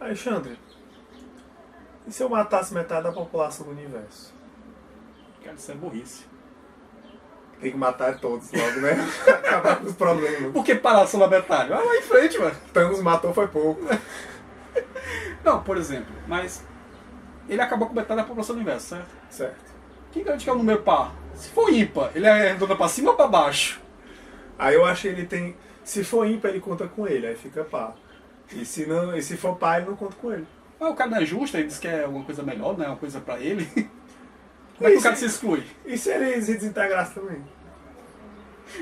Alexandre, e se eu matasse metade da população do universo? Cara, isso é burrice. Tem que matar todos logo, né? Acabar com os problemas. Por que parar só na metade? Vai lá em frente, mano. Thanos matou foi pouco. Não, por exemplo, mas ele acabou com metade da população do universo, certo? Certo. Quem garante que é o número par? Se for ímpar, ele é arredonda pra cima ou pra baixo? Aí eu acho que ele tem... Se for ímpar, ele conta com ele, aí fica par. E se, não, e se for par, ele não conta com ele. Mas o cara não é justo, ele diz que é uma coisa melhor, não é uma coisa pra ele. Como é que o cara se exclui? E se ele se desintegrasse também?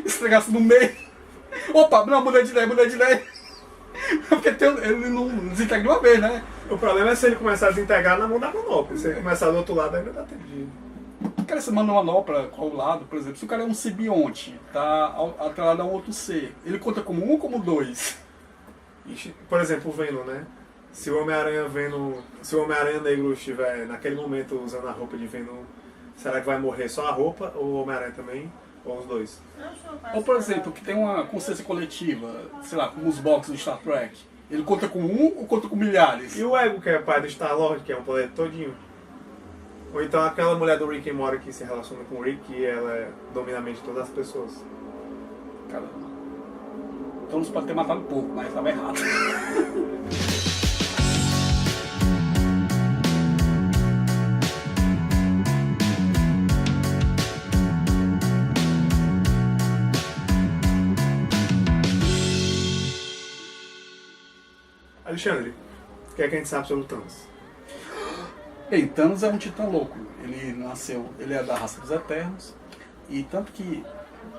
Estregasse no meio. Opa, não, mudei de ideia. Porque ele não desintegra de uma vez, né? O problema é se ele começar a desintegrar na mão da manopla. Se ele começar do outro lado, ainda dá tempo de... Cara, você manda uma manopla qual lado, por exemplo, se o cara é um simbionte, tá atrelado a um outro ser, ele conta como um ou como dois? Por exemplo, o Venom, né? Se o Homem-Aranha Negro estiver naquele momento usando a roupa de Venom, será que vai morrer só a roupa ou o Homem-Aranha também? Ou os dois? Ou, por exemplo, que tem uma consciência coletiva, sei lá, como os boxes do Star Trek, ele conta com um ou conta com milhares? E o Ego, que é pai do Star-Lord, que é um planeta todinho? Ou então aquela mulher do Rick and Morty que se relaciona com o Rick e ela domina a mente de todas as pessoas? Caramba. Então não se pode ter matado um pouco, mas estava errado. Alexandre, o que é que a gente sabe sobre o Thanos? Bem, Thanos é um titã louco. Ele é da raça dos Eternos. E tanto que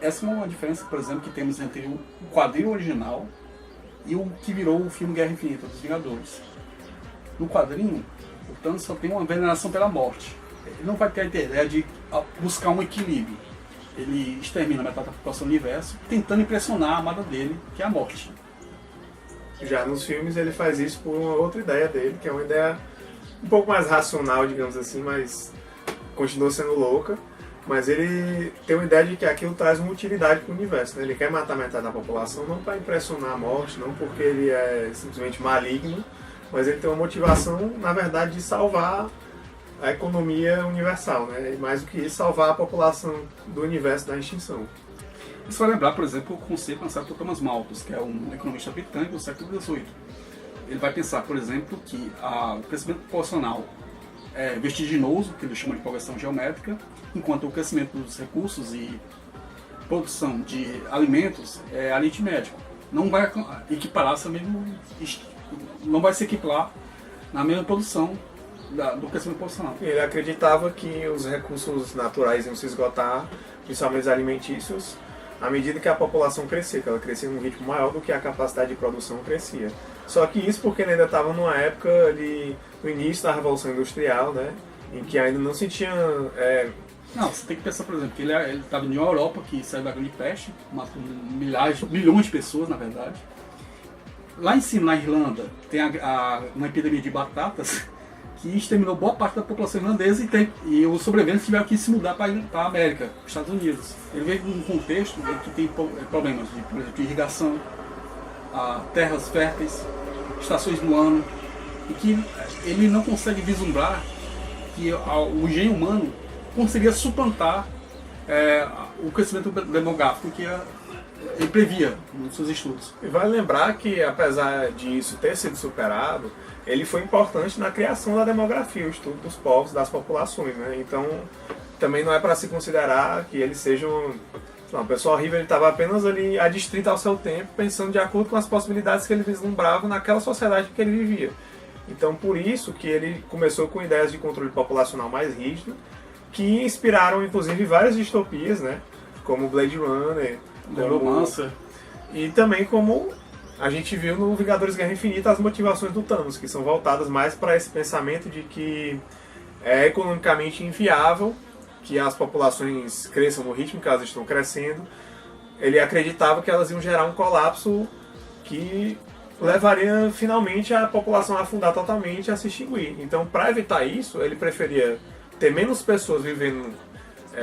essa é uma diferença, por exemplo, que temos entre o quadrinho original e o que virou o filme Guerra Infinita dos Vingadores. No quadrinho, o Thanos só tem uma veneração pela morte. Ele não vai ter a ideia de buscar um equilíbrio. Ele extermina metade da população do universo, tentando impressionar a amada dele, que é a morte. Já nos filmes ele faz isso por uma outra ideia dele, que é uma ideia um pouco mais racional, digamos assim, mas continua sendo louca. Mas ele tem uma ideia de que aquilo traz uma utilidade para o universo, né? Ele quer matar metade da população não para impressionar a morte, não porque ele é simplesmente maligno, mas ele tem uma motivação, na verdade, de salvar a economia universal, né? E mais do que isso, salvar a população do universo da extinção. Isso vai lembrar, por exemplo, o conceito lançado por Thomas Malthus, que é um economista britânico do século XVIII. Ele vai pensar, por exemplo, que o crescimento populacional é vertiginoso, que ele chama de progressão geométrica, enquanto o crescimento dos recursos e produção de alimentos é aritmético. Não vai equiparar-se não vai se equiparar na mesma produção do crescimento populacional. Ele acreditava que os recursos naturais iam se esgotar, principalmente os alimentícios, à medida que a população crescia, que ela crescia num ritmo maior do que a capacidade de produção crescia. Só que isso porque ele ainda estava numa época ali, no início da Revolução Industrial, né, em que ainda não se tinha... Não, você tem que pensar, por exemplo, que ele estava em uma Europa que saiu da Grande Peste, matou milhões de pessoas, na verdade. Lá em cima, na Irlanda, tem uma epidemia de batatas que exterminou boa parte da população irlandesa e os sobreviventes tiveram que se mudar para a América, para os Estados Unidos. Ele veio num contexto que tem problemas de, por exemplo, de irrigação, terras férteis, estações do ano, e que ele não consegue vislumbrar que o engenho humano conseguia suplantar o crescimento demográfico que ele previa nos seus estudos. E vale lembrar que, apesar disso ter sido superado, ele foi importante na criação da demografia, o estudo dos povos, das populações, né? Então, também não é para se considerar que ele seja uma pessoa horrível, ele estava apenas ali adstrito ao seu tempo, pensando de acordo com as possibilidades que ele vislumbrava naquela sociedade que ele vivia. Então, por isso que ele começou com ideias de controle populacional mais rígido, que inspiraram, inclusive, várias distopias, né? Como Blade Runner, Romancer. E também como a gente viu no Vingadores Guerra Infinita as motivações do Thanos, que são voltadas mais para esse pensamento de que é economicamente inviável que as populações cresçam no ritmo que elas estão crescendo. Ele acreditava que elas iam gerar um colapso que levaria finalmente a população a afundar totalmente e a se extinguir. Então, para evitar isso, ele preferia ter menos pessoas vivendo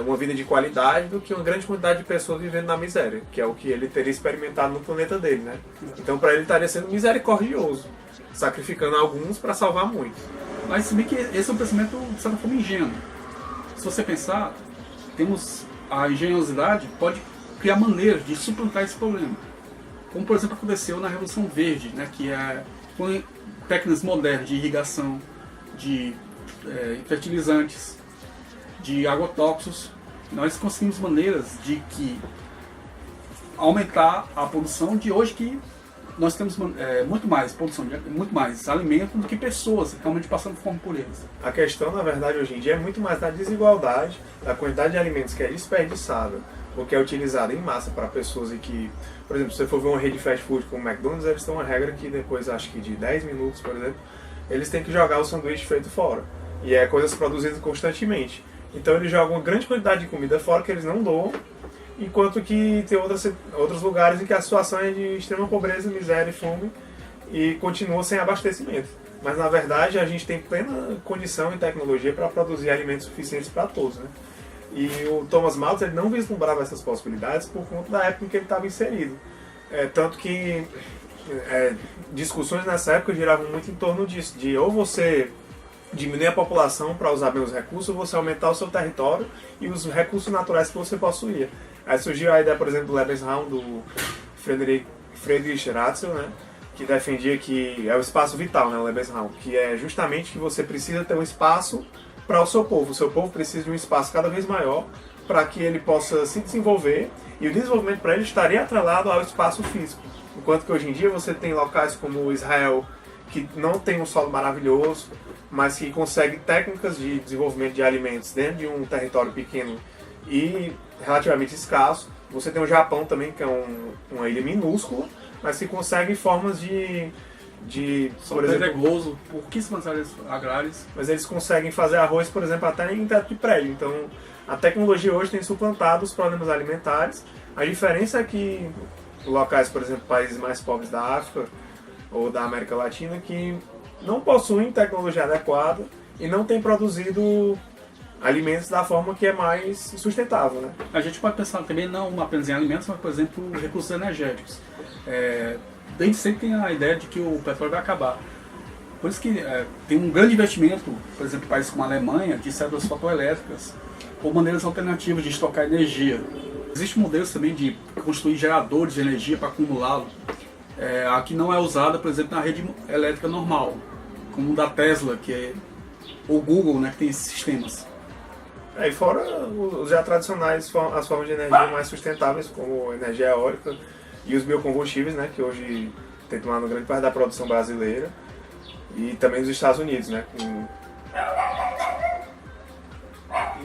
uma vida de qualidade do que uma grande quantidade de pessoas vivendo na miséria, que é o que ele teria experimentado no planeta dele, né? Então, para ele estaria sendo misericordioso sacrificando alguns para salvar muitos. Mas se bem que esse é um pensamento, de certa forma, ingênuo. Se você pensar, temos a engenhosidade pode criar maneiras de suplantar esse problema. Como, por exemplo, aconteceu na Revolução Verde, né, que é com técnicas modernas de irrigação, de fertilizantes, de agrotóxicos. Nós conseguimos maneiras de aumentar a produção de hoje, que nós temos muito mais produção, muito mais alimento do que pessoas realmente passando fome por eles. A questão, na verdade, hoje em dia é muito mais da desigualdade, da quantidade de alimentos que é desperdiçada, ou que é utilizada em massa para pessoas e que, por exemplo, se você for ver uma rede de fast food como o McDonald's, eles têm uma regra que depois, acho que de 10 minutos, por exemplo, eles têm que jogar o sanduíche feito fora. E é coisas produzidas constantemente. Então eles jogam uma grande quantidade de comida fora que eles não doam, enquanto que tem outros lugares em que a situação é de extrema pobreza, miséria e fome e continua sem abastecimento. Mas na verdade a gente tem plena condição e tecnologia para produzir alimentos suficientes para todos, né? E o Thomas Malthus ele não vislumbrava essas possibilidades por conta da época em que ele estava inserido. Tanto que discussões nessa época giravam muito em torno disso, de ou você diminuir a população para usar bem os recursos, ou você aumentar o seu território e os recursos naturais que você possuía. Aí surgiu a ideia, por exemplo, do Lebensraum, do Friedrich Ratzel, né, que defendia que é o espaço vital, né, o Lebensraum, que é justamente que você precisa ter um espaço para o seu povo. O seu povo precisa de um espaço cada vez maior para que ele possa se desenvolver, e o desenvolvimento para ele estaria atrelado ao espaço físico. Enquanto que hoje em dia você tem locais como Israel, que não tem um solo maravilhoso, mas que consegue técnicas de desenvolvimento de alimentos dentro de um território pequeno e relativamente escasso. Você tem o Japão também, que é uma ilha minúscula, mas que consegue formas por exemplo, pedregoso, pouquíssimas áreas agrárias. Mas eles conseguem fazer arroz, por exemplo, até em teto de prédio. Então, a tecnologia hoje tem suplantado os problemas alimentares. A diferença é que locais, por exemplo, países mais pobres da África ou da América Latina, que não possuem tecnologia adequada e não têm produzido alimentos da forma que é mais sustentável, né? A gente pode pensar também não apenas em alimentos, mas, por exemplo, recursos energéticos. Desde sempre tem a ideia de que o petróleo vai acabar. Por isso que tem um grande investimento, por exemplo, em países como a Alemanha, de células fotoelétricas ou maneiras alternativas de estocar energia. Existem modelos também de construir geradores de energia para acumulá-lo, a que não é usada, por exemplo, na rede elétrica normal, como o da Tesla, que é o Google, né, que tem esses sistemas. E fora os já tradicionais, as formas de energia mais sustentáveis, como energia eólica e os biocombustíveis, né, que hoje tem tomado grande parte da produção brasileira, e também dos Estados Unidos, né.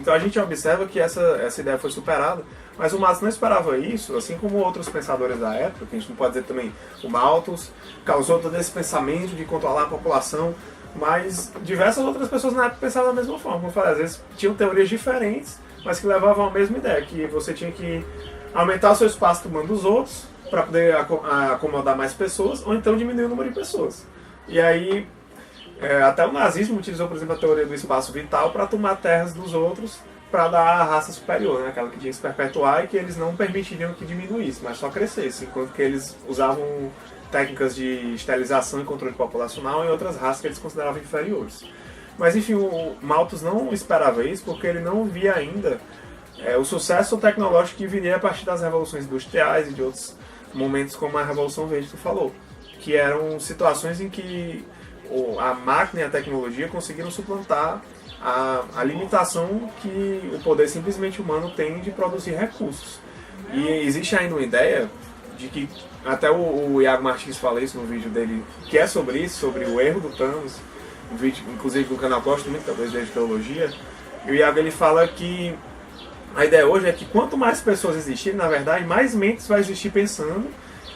Então a gente observa que essa ideia foi superada, mas o Malthus não esperava isso, assim como outros pensadores da época, que a gente não pode dizer também, o Malthus causou todo esse pensamento de controlar a população, mas diversas outras pessoas na época pensavam da mesma forma. Como eu falei, às vezes tinham teorias diferentes, mas que levavam à mesma ideia, que você tinha que aumentar o seu espaço tomando dos outros, para poder acomodar mais pessoas, ou então diminuir o número de pessoas. E aí, até o nazismo utilizou, por exemplo, a teoria do espaço vital para tomar terras dos outros, para dar a raça superior, né? Aquela que tinha que se perpetuar e que eles não permitiriam que diminuísse, mas só crescesse, enquanto que eles usavam técnicas de esterilização e controle populacional em outras raças que eles consideravam inferiores. Mas enfim, o Malthus não esperava isso porque ele não via ainda o sucesso tecnológico que viria a partir das revoluções industriais e de outros momentos como a Revolução Verde que tu falou, que eram situações em que a máquina e a tecnologia conseguiram suplantar a limitação que o poder simplesmente humano tem de produzir recursos. E existe ainda uma ideia de que, até o Iago Martins fala isso no vídeo dele, que é sobre isso, sobre o erro do Thanos, um vídeo, inclusive, do canal Gosto Muito, talvez de Teologia, e o Iago ele fala que a ideia hoje é que quanto mais pessoas existirem, na verdade, mais mentes vai existir pensando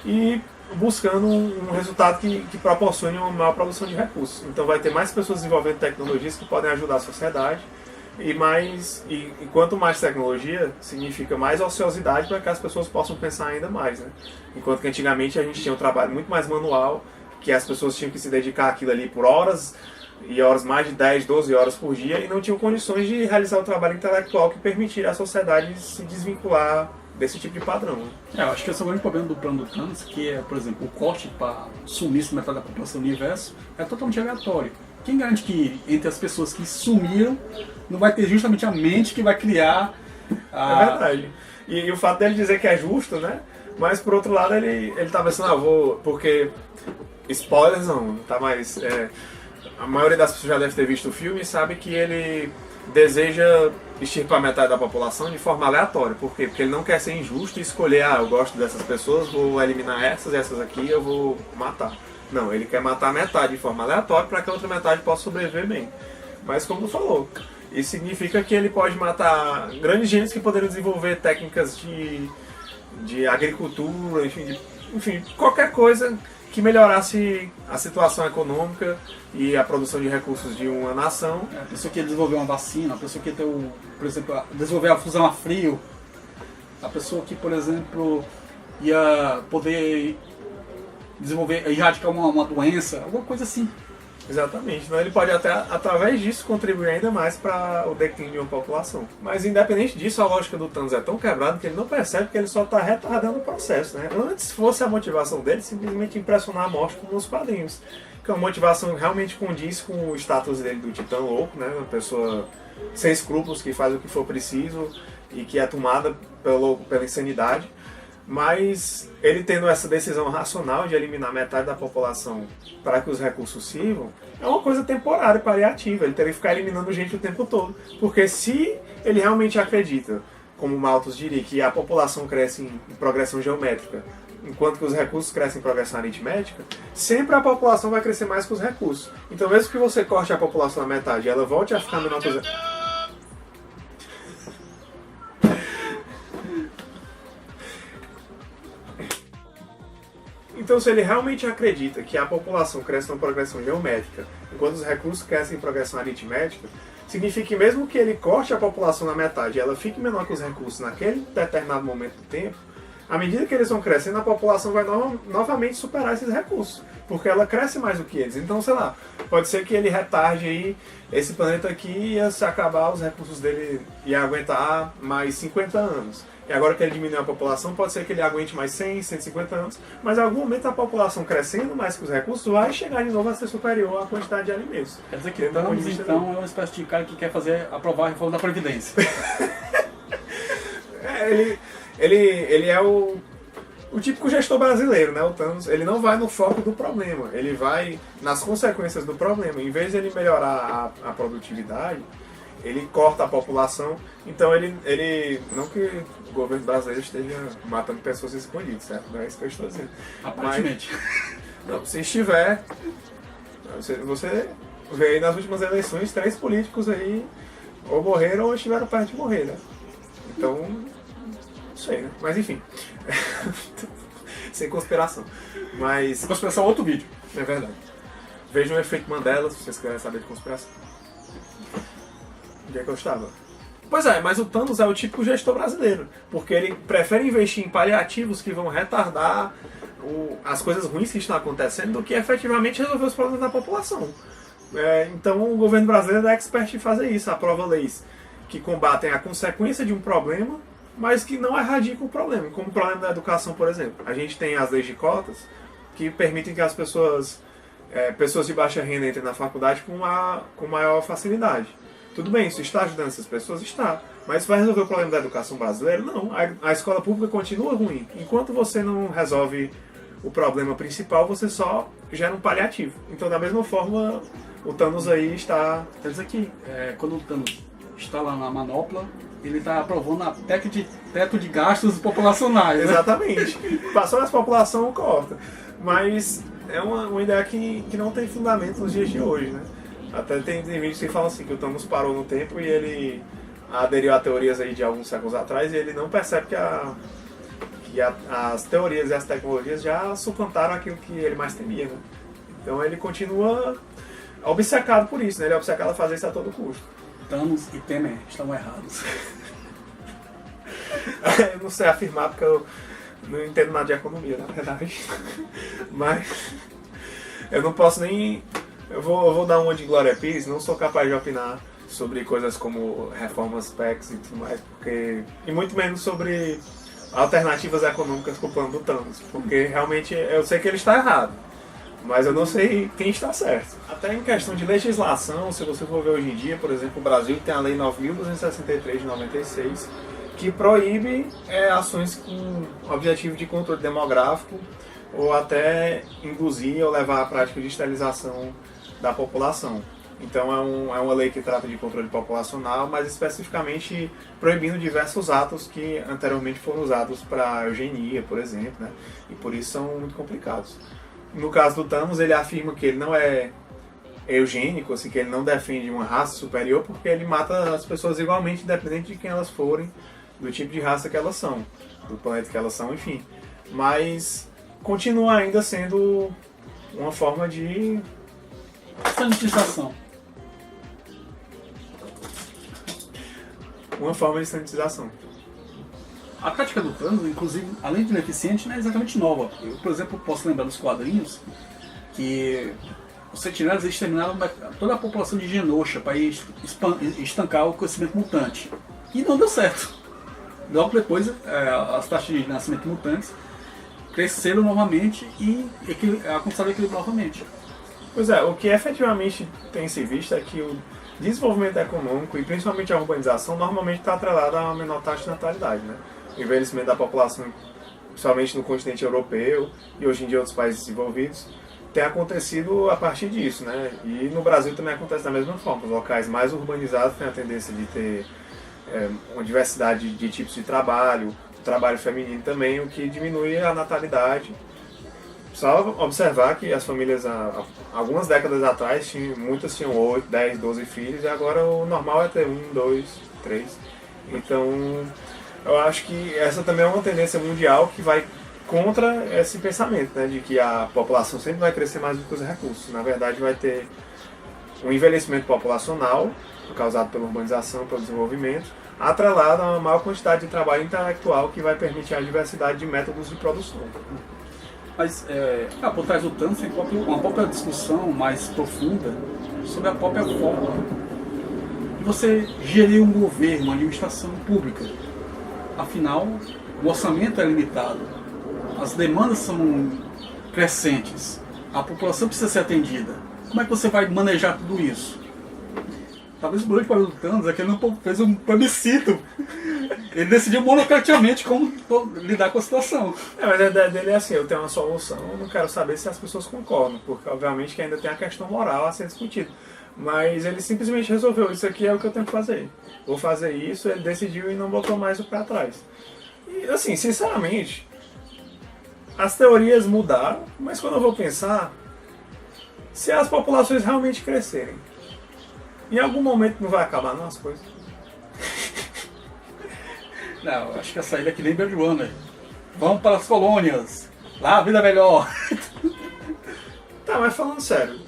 e buscando um resultado que proporcione uma maior produção de recursos. Então vai ter mais pessoas desenvolvendo tecnologias que podem ajudar a sociedade, e quanto mais tecnologia, significa mais ociosidade para que as pessoas possam pensar ainda mais, né? Enquanto que antigamente a gente tinha um trabalho muito mais manual, que as pessoas tinham que se dedicar àquilo ali por horas, e horas, mais de 10, 12 horas por dia, e não tinham condições de realizar o trabalho intelectual que permitiria à sociedade se desvincular desse tipo de padrão. Né? Eu acho que esse é o grande problema do plano do Thanos, que é, por exemplo, o corte para sumiço da metade da população do universo é totalmente aleatório. Quem garante que entre as pessoas que sumiram não vai ter justamente a mente que vai criar a... É verdade. E o fato dele dizer que é justo, né? Mas por outro lado ele tá pensando, vou... Porque... Spoilers não tá mais... a maioria das pessoas já deve ter visto o filme e sabe que ele deseja extirpar metade da população de forma aleatória. Por quê? Porque ele não quer ser injusto e escolher, eu gosto dessas pessoas, vou eliminar essas aqui eu vou matar. Não, ele quer matar metade de forma aleatória para que a outra metade possa sobreviver bem. Mas como tu falou, isso significa que ele pode matar grandes gentes que poderiam desenvolver técnicas de agricultura, enfim, qualquer coisa que melhorasse a situação econômica e a produção de recursos de uma nação. A pessoa que ia desenvolver uma vacina, a pessoa que ia ter, por exemplo, desenvolver a fusão a frio, a pessoa que, por exemplo, ia poder desenvolver, erradicar uma doença, alguma coisa assim. Exatamente, então ele pode até, através disso, contribuir ainda mais para o declínio de uma população. Mas independente disso, a lógica do Thanos é tão quebrada que ele não percebe que ele só está retardando o processo. Né? Antes fosse a motivação dele simplesmente impressionar a morte como nos quadrinhos. Que é uma motivação que realmente condiz com o status dele do titã louco, né? Uma pessoa sem escrúpulos que faz o que for preciso e que é tomada pela insanidade. Mas ele tendo essa decisão racional de eliminar metade da população para que os recursos sirvam, é uma coisa temporária, paliativa. Ele teria que ficar eliminando gente o tempo todo. Porque se ele realmente acredita, como o Malthus diria, que a população cresce em progressão geométrica, enquanto que os recursos crescem em progressão aritmética, sempre a população vai crescer mais que os recursos. Então mesmo que você corte a população na metade e ela volte a ficar menor que os... Então, se ele realmente acredita que a população cresce em progressão geométrica, enquanto os recursos crescem em progressão aritmética, significa que mesmo que ele corte a população na metade e ela fique menor que os recursos naquele determinado momento do tempo, à medida que eles vão crescendo, a população vai novamente superar esses recursos, porque ela cresce mais do que eles. Então, sei lá, pode ser que ele retarde aí esse planeta aqui ia se acabar, os recursos dele ia aguentar mais 50 anos. E agora que ele diminuiu a população, pode ser que ele aguente mais 100, 150 anos, mas em algum momento a população crescendo mais que os recursos vai chegar de novo a ser superior à quantidade de alimentos. Quer dizer que Thanos, então, é uma espécie de cara que quer aprovar a reforma da Previdência. Ele é o típico gestor brasileiro, né? O Thanos, ele não vai no foco do problema, ele vai nas consequências do problema. Em vez de ele melhorar a produtividade, ele corta a população. Então ele não que o governo brasileiro esteja matando pessoas escondidas, certo? Não é isso que eu estou dizendo. Aparentemente. Não, se estiver, você vê aí nas últimas eleições 3 políticos aí ou morreram ou estiveram perto de morrer, né? Então, não sei, né? Mas enfim. Sem conspiração. Mas... Conspiração é outro vídeo. É verdade. Vejam o efeito Mandela, se vocês querem saber de conspiração. Onde é que eu estava? Pois é, mas o Thanos é o típico gestor brasileiro, porque ele prefere investir em paliativos que vão retardar as coisas ruins que estão acontecendo do que efetivamente resolver os problemas da população. Então o governo brasileiro é expert em fazer isso, aprova leis que combatem a consequência de um problema, mas que não erradicam o problema, como o problema da educação, por exemplo. A gente tem as leis de cotas que permitem que as pessoas de baixa renda entrem na faculdade com maior facilidade. Tudo bem, isso está ajudando essas pessoas? Está. Mas vai resolver o problema da educação brasileira? Não. A escola pública continua ruim. Enquanto você não resolve o problema principal, você só gera um paliativo. Então, da mesma forma, o Thanos aí está... Quer dizer que, quando o Thanos está lá na manopla, ele está aprovando a PEC de teto de gastos populacionais. Né? Exatamente. Passou nessa população, corta. Mas é uma ideia que não tem fundamento nos dias de hoje, né? Até tem vídeos que falam assim, que o Thanos parou no tempo e ele aderiu a teorias aí de alguns séculos atrás e ele não percebe que as teorias e as tecnologias já suplantaram aquilo que ele mais temia, né? Então ele continua obcecado por isso, né? Ele é obcecado a fazer isso a todo custo. Thanos e Temer estão errados. Eu não sei afirmar porque eu não entendo nada de economia, na verdade. Mas eu não posso nem... Eu vou dar uma de Glória Pires, não sou capaz de opinar sobre coisas como reformas PECs e tudo mais, porque... E muito menos sobre alternativas econômicas para o plano do Thanos, porque realmente eu sei que ele está errado, mas eu não sei quem está certo. Até em questão de legislação, se você for ver hoje em dia, por exemplo, o Brasil tem a Lei 9.263 de 96, que proíbe ações com objetivo de controle demográfico ou até induzir ou levar à prática de esterilização da população. Então é uma lei que trata de controle populacional, mas especificamente proibindo diversos atos que anteriormente foram usados para eugenia, por exemplo, né? E por isso são muito complicados. No caso do Thanos, ele afirma que ele não é eugênico, assim, que ele não defende uma raça superior, porque ele mata as pessoas igualmente, independente de quem elas forem, do tipo de raça que elas são, do planeta que elas são, enfim. Mas continua ainda sendo uma forma de sanitização. Uma forma de sanitização. A tática do Thanos, inclusive, além de ineficiente, não é exatamente nova. Eu, por exemplo, posso lembrar dos quadrinhos que os sentinelas exterminaram toda a população de Genosha para estancar o crescimento mutante. E não deu certo. Logo depois, as taxas de nascimento mutantes cresceram novamente e alcançaram equilíbrio novamente. Pois é, o que efetivamente tem se visto é que o desenvolvimento econômico e principalmente a urbanização normalmente está atrelado a uma menor taxa de natalidade, né? O envelhecimento da população, principalmente no continente europeu e hoje em dia outros países desenvolvidos, tem acontecido a partir disso, né? E no Brasil também acontece da mesma forma. Os locais mais urbanizados têm a tendência de ter uma diversidade de tipos de trabalho, o trabalho feminino também, o que diminui a natalidade. Só observar que as famílias, algumas décadas atrás, muitas tinham 8, 10, 12 filhos, e agora o normal é ter 1, 2, 3. Então, eu acho que essa também é uma tendência mundial que vai contra esse pensamento, né, de que a população sempre vai crescer mais do que os recursos. Na verdade, vai ter um envelhecimento populacional, causado pela urbanização, pelo desenvolvimento, atrelado a uma maior quantidade de trabalho intelectual que vai permitir a diversidade de métodos de produção. Mas por trás do Thanos tem uma própria discussão mais profunda sobre a própria forma de você gerir um governo, uma administração pública. Afinal, o orçamento é limitado, as demandas são crescentes, a população precisa ser atendida. Como é que você vai manejar tudo isso? Talvez o grande problema do Thanos é que ele não fez um plebiscito. Ele decidiu monocraticamente como lidar com a situação. Mas a ideia dele é assim, eu tenho uma solução, eu não quero saber se as pessoas concordam, porque obviamente que ainda tem a questão moral a ser discutida. Mas ele simplesmente resolveu, isso aqui é o que eu tenho que fazer. Vou fazer isso, ele decidiu e não botou mais o pé atrás. E assim, sinceramente, as teorias mudaram, mas quando eu vou pensar, se as populações realmente crescerem, em algum momento não vai acabar não as coisas? Não, acho que a saída é que nem Blade Runner. Vamos para as colônias. Lá a vida é melhor. Tá, mas falando sério,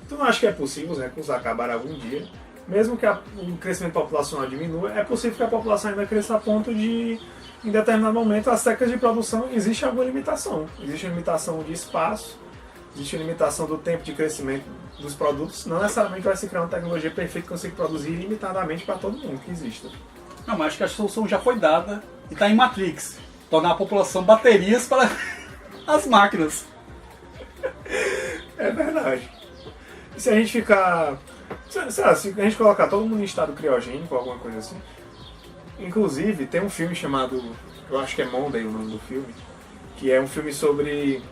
tu não acha que é possível os recursos acabarem algum dia? Mesmo que o crescimento populacional diminua, é possível que a população ainda cresça a ponto de, em determinado momento, as técnicas de produção, existe alguma limitação. Existe uma limitação de espaço, existe uma limitação do tempo de crescimento dos produtos. Não necessariamente vai se criar uma tecnologia perfeita que consiga produzir ilimitadamente para todo mundo que exista. Não, mas acho que a solução já foi dada e está em Matrix. Tornar a população baterias para as máquinas. É verdade. E se a gente ficar... Sei lá, se a gente colocar todo mundo em estado criogênico ou alguma coisa assim... Inclusive, tem um filme chamado... Eu acho que é Monday o nome do filme. Que é um filme sobre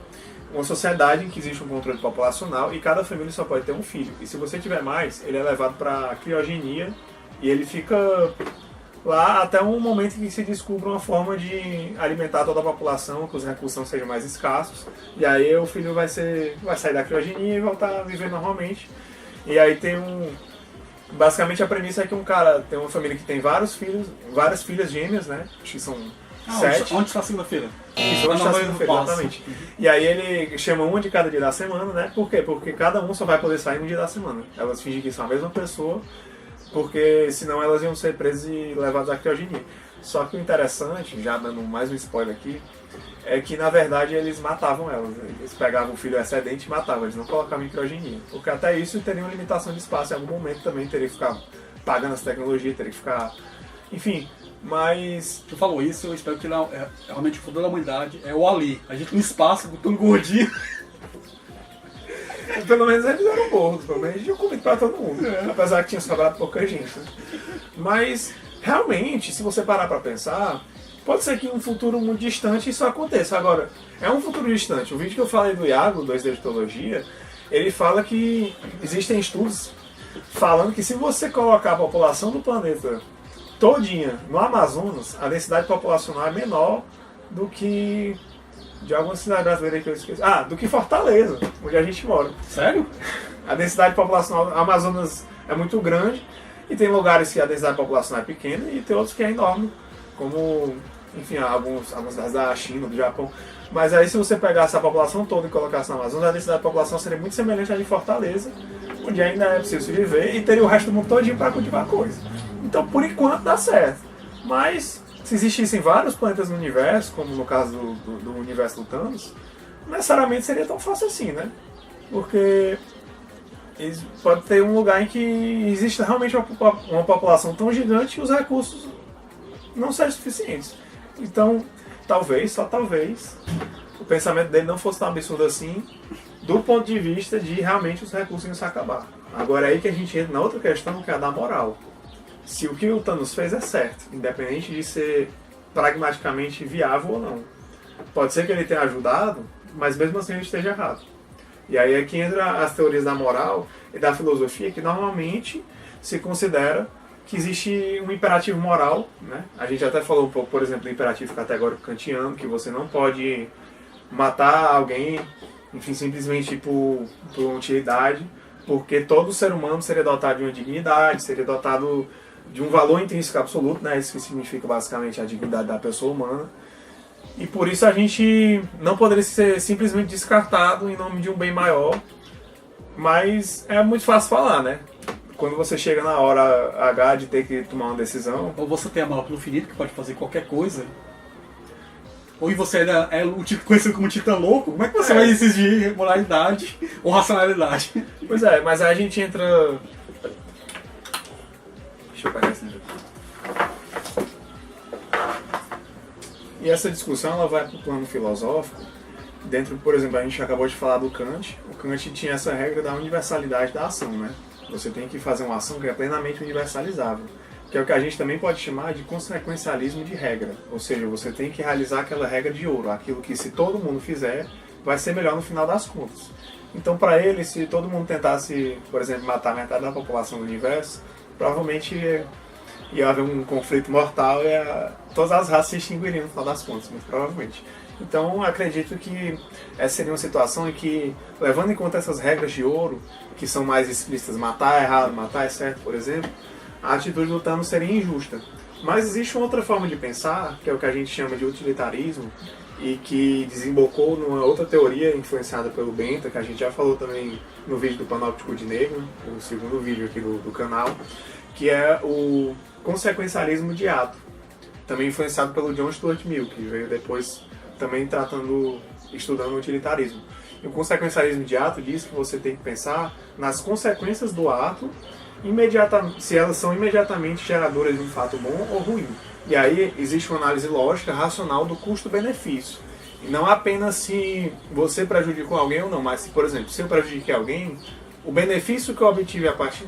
uma sociedade em que existe um controle populacional e cada família só pode ter um filho. E se você tiver mais, ele é levado para criogenia e ele fica lá até um momento em que se descubra uma forma de alimentar toda a população, que os recursos não sejam mais escassos. E aí o filho vai sair da criogenia e voltar a viver normalmente. E aí tem basicamente a premissa é que um cara tem uma família que tem várias filhas gêmeas, né? Acho que são 7. Onde está a segunda-feira? Isso, onde está a segunda-feira, exatamente. E aí ele chama uma de cada dia da semana, né? Por quê? Porque cada um só vai poder sair no dia da semana. Elas fingem que são a mesma pessoa, porque senão elas iam ser presas e levadas à criogenia. Só que o interessante, já dando mais um spoiler aqui, é que na verdade eles matavam elas. Eles pegavam o filho excedente e matavam, eles não colocavam em criogenia. Porque até isso teria uma limitação de espaço, em algum momento também teria que ficar pagando as tecnologias, teria que ficar... Enfim, Mas... Tu falou isso, eu espero que realmente o futuro da humanidade é o Ali. A gente no espaço, todo gordinho. Pelo menos eles eram gordos, pelo menos tinha comida pra todo mundo. Apesar que tinha sobrado pouca gente. Né? Mas, realmente, se você parar pra pensar, pode ser que em um futuro muito distante isso aconteça. Agora, é um futuro distante. O vídeo que eu falei do Iago, 2D de Teologia, ele fala que existem estudos falando que se você colocar a população do planeta todinha no Amazonas, a densidade populacional é menor do que de alguma cidade brasileira que eu esqueci. Ah, do que Fortaleza, onde a gente mora. Sério? A densidade populacional do Amazonas é muito grande e tem lugares que a densidade populacional é pequena e tem outros que é enorme, como, enfim, algumas cidades da China, do Japão. Mas aí se você pegasse a população toda e colocasse na Amazônia, a densidade da população seria muito semelhante à de Fortaleza, onde ainda é possível se viver e teria o resto do mundo todinho para cultivar coisa. Então, por enquanto, dá certo. Mas, se existissem vários planetas no universo, como no caso do universo do Thanos, não necessariamente seria tão fácil assim, né? Porque pode ter um lugar em que existe realmente uma população tão gigante que os recursos não sejam suficientes. Então, talvez, só talvez, o pensamento dele não fosse tão absurdo assim, do ponto de vista de realmente os recursos iam se acabar. Agora é aí que a gente entra na outra questão, que é a da moral. Se o que o Thanos fez é certo, independente de ser pragmaticamente viável ou não. Pode ser que ele tenha ajudado, mas mesmo assim ele esteja errado. E aí é que entra as teorias da moral e da filosofia, que normalmente se considera que existe um imperativo moral, né? A gente até falou um pouco, por exemplo, do imperativo categórico kantiano, que você não pode matar alguém, enfim, simplesmente por utilidade, porque todo ser humano seria dotado de uma dignidade, seria dotado de um valor intrínseco absoluto, né? Isso que significa basicamente a dignidade da pessoa humana. E por isso a gente não poderia ser simplesmente descartado em nome de um bem maior. Mas é muito fácil falar, né? Quando você chega na hora H de ter que tomar uma decisão... Ou você tem a moral pelo infinito, que pode fazer qualquer coisa. Ou você ainda é o tipo conhecido como titã louco. Como é que você vai exigir moralidade ou racionalidade? Pois é, mas aí a gente entra... Deixa eu pegar esse livro. E essa discussão ela vai para o plano filosófico. Dentro, por exemplo, a gente acabou de falar do Kant. O Kant tinha essa regra da universalidade da ação, né? Você tem que fazer uma ação que é plenamente universalizável, que é o que a gente também pode chamar de consequencialismo de regra. Ou seja, você tem que realizar aquela regra de ouro, aquilo que se todo mundo fizer, vai ser melhor no final das contas. Então, para ele, se todo mundo tentasse, por exemplo, matar metade da população do universo, provavelmente ia haver um conflito mortal e todas as raças se extinguiriam no final das contas, muito provavelmente. Então, acredito que essa seria uma situação em que, levando em conta essas regras de ouro, que são mais explícitas, matar é errado, matar é certo, por exemplo, a atitude do Thanos seria injusta. Mas existe uma outra forma de pensar, que é o que a gente chama de utilitarismo, e que desembocou numa outra teoria influenciada pelo Bentham, que a gente já falou também no vídeo do Panóptico de Negro, o segundo vídeo aqui do canal, que é o consequencialismo de ato, também influenciado pelo John Stuart Mill, que veio depois também estudando o utilitarismo. E o consequencialismo de ato diz que você tem que pensar nas consequências do ato, se elas são imediatamente geradoras de um fato bom ou ruim. E aí existe uma análise lógica, racional do custo-benefício. E não apenas se você prejudicou alguém ou não, mas se, por exemplo, se eu prejudiquei alguém, o benefício que eu obtive a partir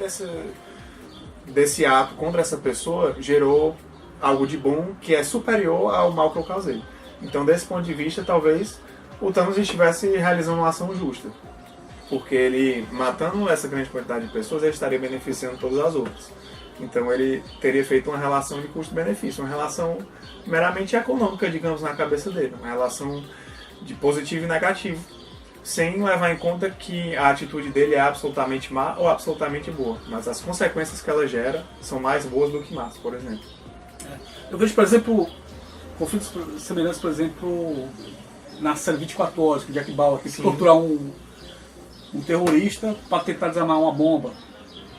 desse ato contra essa pessoa gerou algo de bom que é superior ao mal que eu causei. Então, desse ponto de vista, talvez o Thanos estivesse realizando uma ação justa. Porque ele, matando essa grande quantidade de pessoas, ele estaria beneficiando todas as outras. Então ele teria feito uma relação de custo-benefício, uma relação meramente econômica, digamos, na cabeça dele. Uma relação de positivo e negativo, sem levar em conta que a atitude dele é absolutamente má ou absolutamente boa. Mas as consequências que ela gera são mais boas do que más, por exemplo. Eu vejo, por exemplo, conflitos semelhantes, por exemplo, na série 24 Horas, que o Jack Bauer tem que torturar um terrorista para tentar desarmar uma bomba.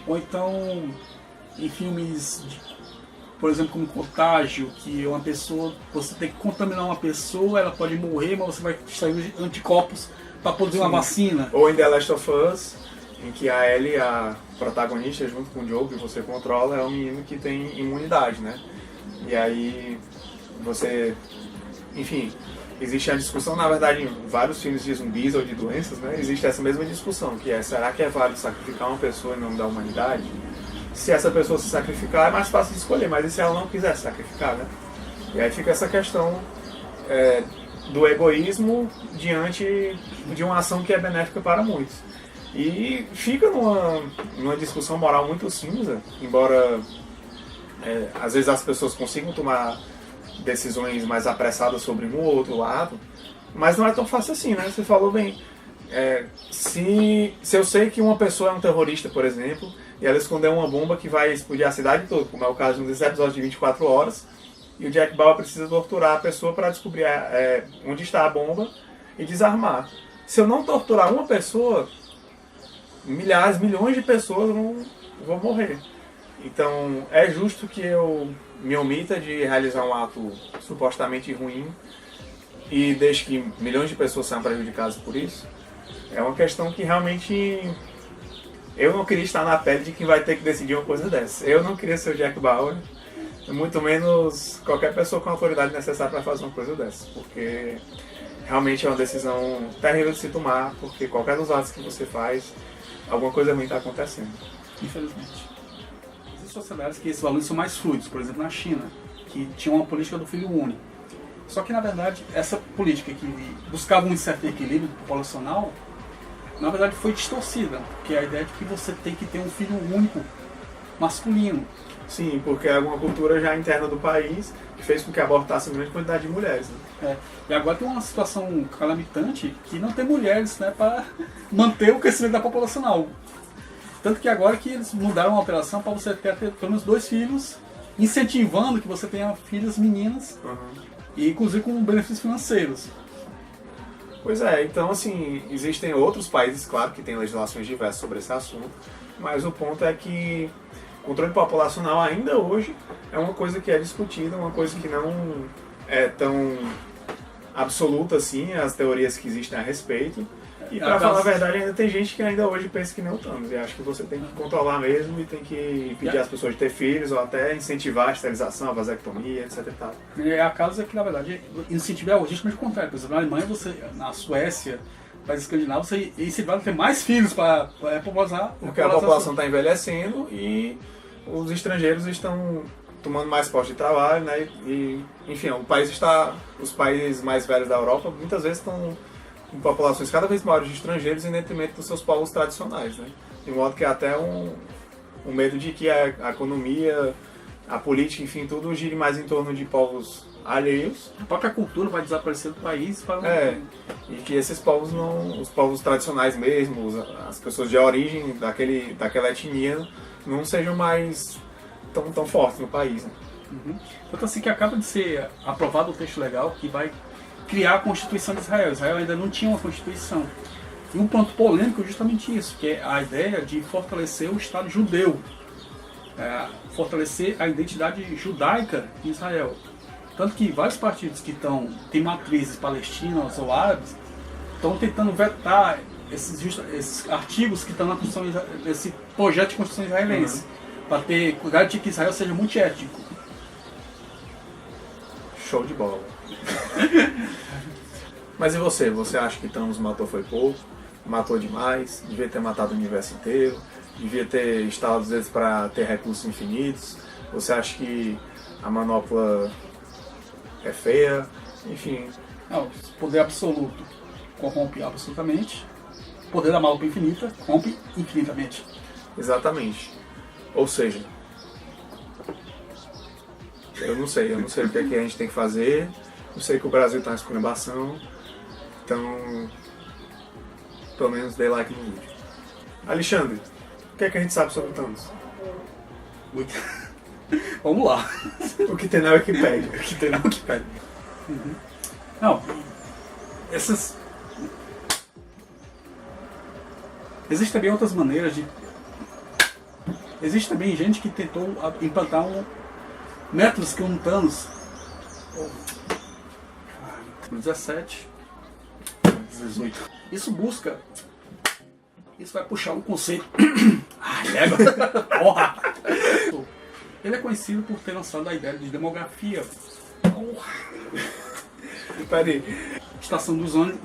Ou então, em filmes, por exemplo, como Contágio, que uma pessoa, você tem que contaminar uma pessoa, ela pode morrer, mas você vai extrair anticorpos para produzir uma vacina. Ou em The Last of Us, em que a Ellie, a protagonista, junto com o Joe, que você controla, é um menino que tem imunidade, né? E aí você, enfim, existe a discussão, na verdade, em vários filmes de zumbis ou de doenças, né? Existe essa mesma discussão, que é, será que é válido sacrificar uma pessoa em nome da humanidade? Se essa pessoa se sacrificar, é mais fácil de escolher, mas e se ela não quiser se sacrificar, né? E aí fica essa questão do egoísmo diante de uma ação que é benéfica para muitos. E fica numa discussão moral muito cinza, embora às vezes as pessoas consigam tomar decisões mais apressadas sobre um ou outro lado, mas não é tão fácil assim, né? Você falou bem, se eu sei que uma pessoa é um terrorista, por exemplo, e ela escondeu uma bomba que vai explodir a cidade toda, como é o caso de um desses episódios de 24 horas, e o Jack Bauer precisa torturar a pessoa para descobrir onde está a bomba e desarmar. Se eu não torturar uma pessoa, milhares, milhões de pessoas vão morrer. Então, é justo que eu me omita de realizar um ato supostamente ruim e deixe que milhões de pessoas sejam prejudicadas por isso? É uma questão que realmente eu não queria estar na pele de quem vai ter que decidir uma coisa dessa. Eu não queria ser o Jack Bauer, muito menos qualquer pessoa com a autoridade necessária para fazer uma coisa dessa, porque realmente é uma decisão terrível de se tomar, porque qualquer dos atos que você faz, alguma coisa ruim está acontecendo. Infelizmente. Existem sociedades que esses valores são mais fluidos, por exemplo na China, que tinha uma política do filho único. Só que na verdade essa política que buscava um certo equilíbrio populacional, na verdade foi distorcida, porque a ideia de que você tem que ter um filho único masculino. Sim, porque é uma cultura já interna do país que fez com que abortasse uma grande quantidade de mulheres. Né? E agora tem uma situação calamitante que não tem mulheres, né, para manter o crescimento da populacional. Tanto que agora que eles mudaram a operação para você ter pelo menos 2 filhos, incentivando que você tenha filhas meninas, e inclusive com benefícios financeiros. Pois é, então assim, existem outros países, claro, que têm legislações diversas sobre esse assunto, mas o ponto é que o controle populacional ainda hoje é uma coisa que é discutida, uma coisa que não é tão absoluta assim, as teorias que existem a respeito. E pra falar a verdade, ainda tem gente que ainda hoje pensa que nem o Thanos. E acha que você tem que controlar mesmo e tem que pedir às pessoas de ter filhos ou até incentivar a esterilização, a vasectomia, etc e tal. E a causa é que, na verdade, incentivar é justamente o contrário. Por exemplo, na Alemanha, na Suécia, países escandinavos, você incentiva a ter mais filhos para popularizar. Porque a população está envelhecendo e os estrangeiros estão tomando mais poste de trabalho, né? E, enfim, os países mais velhos da Europa muitas vezes estão com populações cada vez maiores de estrangeiros em detrimento dos seus povos tradicionais, né? De modo que há até um medo de que a economia, a política, enfim, tudo gire mais em torno de povos alheios. A própria cultura vai desaparecer do país para e que esses povos os povos tradicionais mesmo, as pessoas de origem daquela etnia, não sejam mais tão fortes no país. Né? Tanto assim que acaba de ser aprovado o texto legal que vai criar a Constituição de Israel. Israel ainda não tinha uma Constituição. E um ponto polêmico é justamente isso, que é a ideia de fortalecer o Estado judeu, fortalecer a identidade judaica em Israel. Tanto que vários partidos que têm matrizes palestinas ou árabes estão tentando vetar esses artigos que estão na Constituição, esse projeto de Constituição israelense, para garantir que Israel seja multiétnico. Show de bola. Mas e você? Você acha que Thanos matou foi pouco? Matou demais? Devia ter matado o universo inteiro? Devia ter instalado os dedos para ter recursos infinitos? Você acha que a manopla é feia? Enfim. Não, poder absoluto corrompe absolutamente. O poder da manopla infinita corrompe infinitamente. Exatamente. Ou seja, eu não sei o que é que a gente tem que fazer. Eu sei que o Brasil está em esculhambação, então pelo menos dê like no vídeo. Alexandre, o que é que a gente sabe sobre o Thanos? Vamos lá. O que tem na Wikipédia. O que tem na Wikipédia. Não, existem também outras maneiras de... Existe também gente que tentou implantar métodos que um Thanos... 17, 18. Isso vai puxar um conceito. Porra! Ele é conhecido por ter lançado a ideia de demografia. Peraí. Estação dos anos.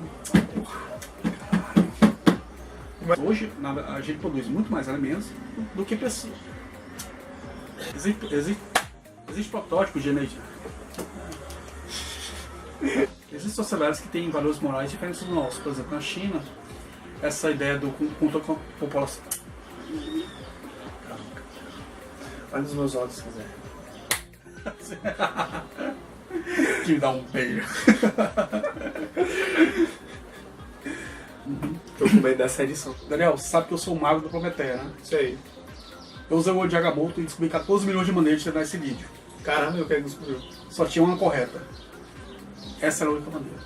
Hoje a gente produz muito mais alimentos do que pessoas. Existe protótipos de energia. Existem sociedades que têm valores morais diferentes dos nossos. Por exemplo, na China, essa ideia do controle com a população. Olha nos meus olhos se quiser. Que me dá um beijo. Tô com medo dessa edição. Daniel, você sabe que eu sou o mago do Prometeia, né? Isso aí. Eu usei o olho de Agamotto e descobri 14 milhões de maneiras de terminar esse vídeo. Caramba, eu quero descobrir. Só tinha uma correta. Essa era a única maneira.